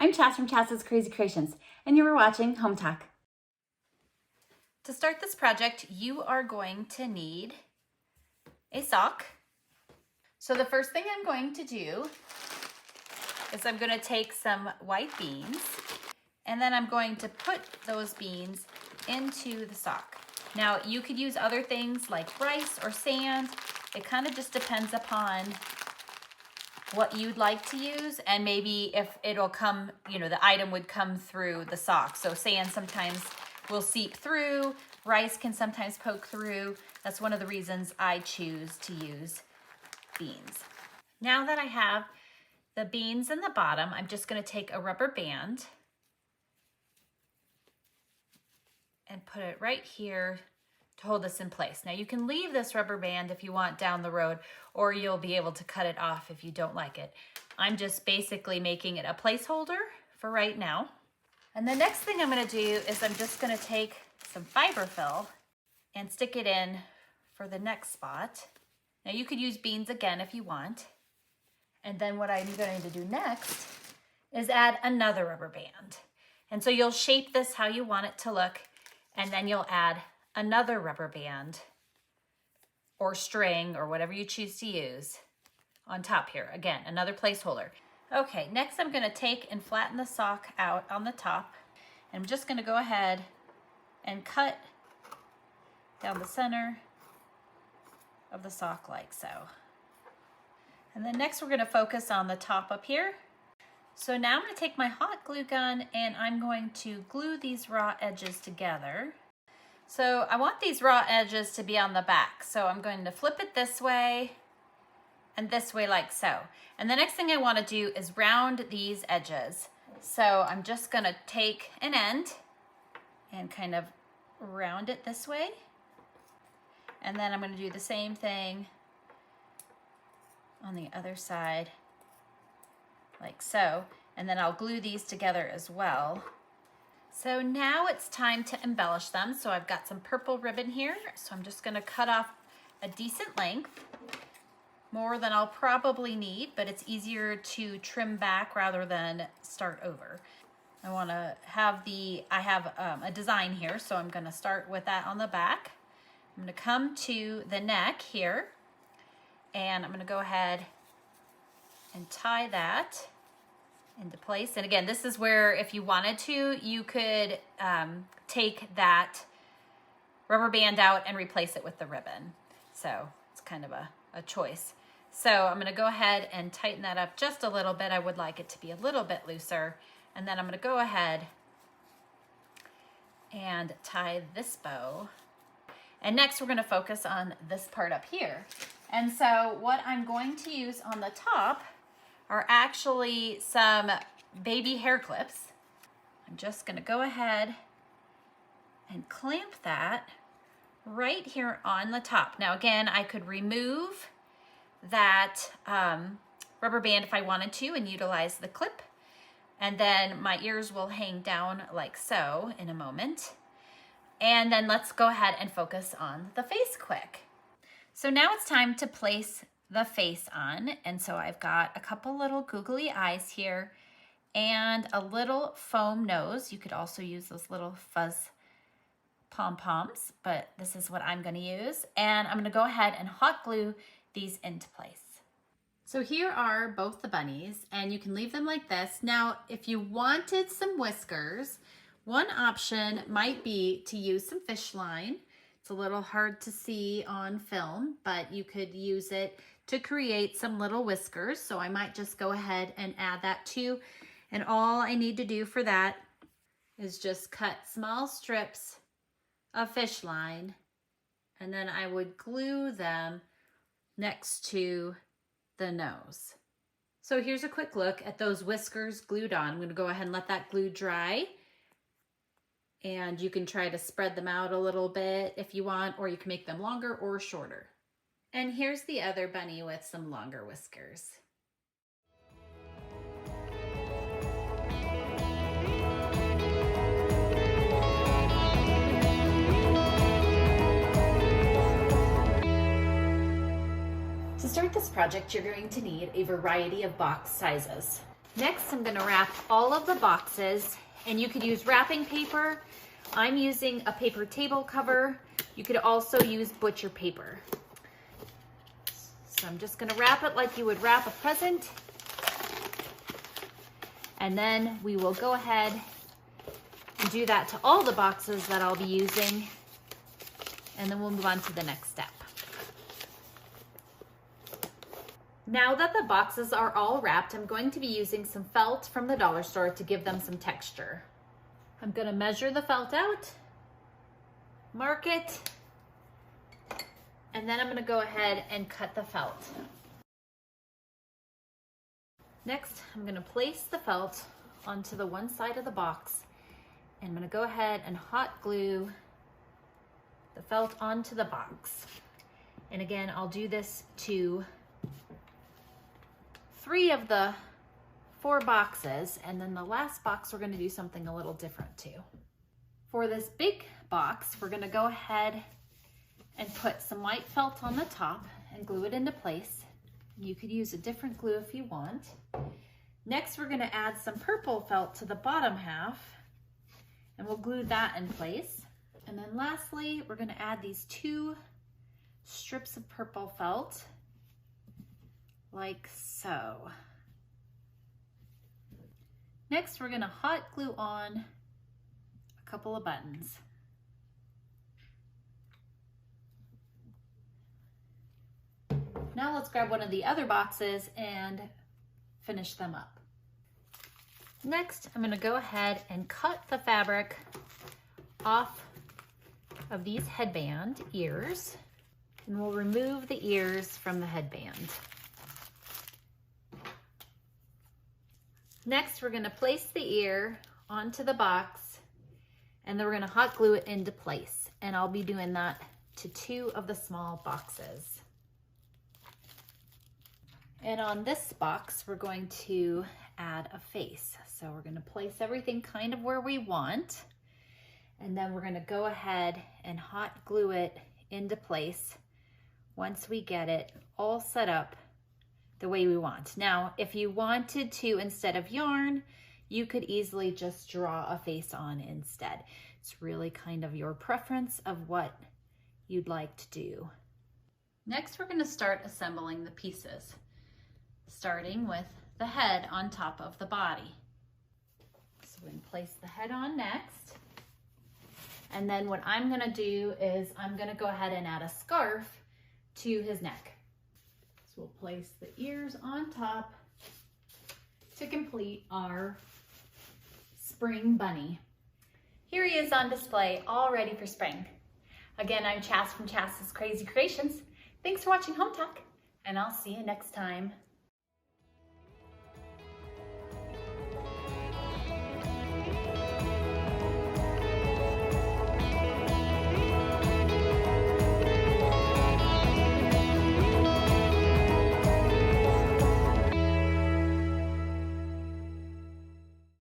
I'm Chas from Chas's Crazy Creations, and you are watching Hometalk. To start this project, you are going to need a sock. So the first thing I'm going to do is I'm going to take some white beans, and then I'm going to put those beans into the sock. Now, you could use other things like rice or sand. It kind of just depends upon what you'd like to use, and maybe if it'll come, the item would come through the sock. So sand sometimes will seep through, rice can sometimes poke through. That's one of the reasons I choose to use beans. Now that I have the beans in the bottom, I'm just going to take a rubber band and put it right here to hold this in place. Now you can leave this rubber band if you want down the road, or you'll be able to cut it off if you don't like it. I'm just basically making it a placeholder for right now. And the next thing I'm going to do is I'm just going to take some fiberfill and stick it in for the next spot. Now you could use beans again if you want. And then what I'm going to do next is add another rubber band. And so you'll shape this how you want it to look, and then you'll add another rubber band or string or whatever you choose to use on top here. Again, another placeholder. Okay, next I'm going to take and flatten the sock out on the top. And I'm just going to go ahead and cut down the center of the sock like so. And then next we're going to focus on the top up here. So now I'm going to take my hot glue gun and I'm going to glue these raw edges together. So I want these raw edges to be on the back. So I'm going to flip it this way and this way like so. And the next thing I want to do is round these edges. So I'm just going to take an end and kind of round it this way. And then I'm going to do the same thing on the other side like so. And then I'll glue these together as well. So now it's time to embellish them. So I've got some purple ribbon here. So I'm just going to cut off a decent length, more than I'll probably need, but it's easier to trim back rather than start over. I have a design here, so I'm going to start with that on the back. I'm going to come to the neck here, and I'm going to go ahead and tie that into place. And again, this is where if you wanted to, you could take that rubber band out and replace it with the ribbon. So it's kind of a choice. So I'm going to go ahead and tighten that up just a little bit. I would like it to be a little bit looser. And then I'm going to go ahead and tie this bow. And next we're going to focus on this part up here. And so what I'm going to use on the top are actually some baby hair clips. I'm just going to go ahead and clamp that right here on the top. Now again, I could remove that rubber band if I wanted to and utilize the clip. And then my ears will hang down like so in a moment. And then let's go ahead and focus on the face quick. So now it's time to place the face on. And so I've got a couple little googly eyes here and a little foam nose. You could also use those little fuzz pom-poms, but this is what I'm going to use. And I'm going to go ahead and hot glue these into place. So here are both the bunnies, and you can leave them like this. Now, if you wanted some whiskers, one option might be to use some fish line. It's a little hard to see on film, but you could use it to create some little whiskers. So I might just go ahead and add that too. And all I need to do for that is just cut small strips of fish line, and then I would glue them next to the nose. So here's a quick look at those whiskers glued on. I'm going to go ahead and let that glue dry. And you can try to spread them out a little bit if you want, or you can make them longer or shorter. And here's the other bunny with some longer whiskers. To start this project, you're going to need a variety of box sizes. Next, I'm gonna wrap all of the boxes, and you could use wrapping paper. I'm using a paper table cover. You could also use butcher paper. So I'm just gonna wrap it like you would wrap a present. And then we will go ahead and do that to all the boxes that I'll be using. And then we'll move on to the next step. Now that the boxes are all wrapped, I'm going to be using some felt from the dollar store to give them some texture. I'm gonna measure the felt out, mark it, and then I'm gonna go ahead and cut the felt. Next, I'm gonna place the felt onto the one side of the box, and I'm gonna go ahead and hot glue the felt onto the box. And again, I'll do this to 3 of the 4 boxes, and then the last box we're gonna do something a little different too. For this big box, we're gonna go ahead and put some white felt on the top and glue it into place. You could use a different glue if you want. Next, we're gonna add some purple felt to the bottom half, and we'll glue that in place. And then lastly, we're gonna add these 2 strips of purple felt, like so. Next, we're gonna hot glue on a couple of buttons. Now let's grab one of the other boxes and finish them up. Next, I'm gonna go ahead and cut the fabric off of these headband ears, and we'll remove the ears from the headband. Next, we're gonna place the ear onto the box, and then we're gonna hot glue it into place. And I'll be doing that to 2 of the small boxes. And on this box, we're going to add a face. So we're gonna place everything kind of where we want, and then we're gonna go ahead and hot glue it into place once we get it all set up the way we want. Now, if you wanted to, instead of yarn, you could easily just draw a face on instead. It's really kind of your preference of what you'd like to do. Next, we're gonna start assembling the pieces, starting with the head on top of the body. So we're gonna place the head on next. And then what I'm gonna do is I'm gonna go ahead and add a scarf to his neck. So we'll place the ears on top to complete our spring bunny. Here he is on display, all ready for spring. Again, I'm Chas from Chas's Crazy Creations. Thanks for watching Home Talk, and I'll see you next time.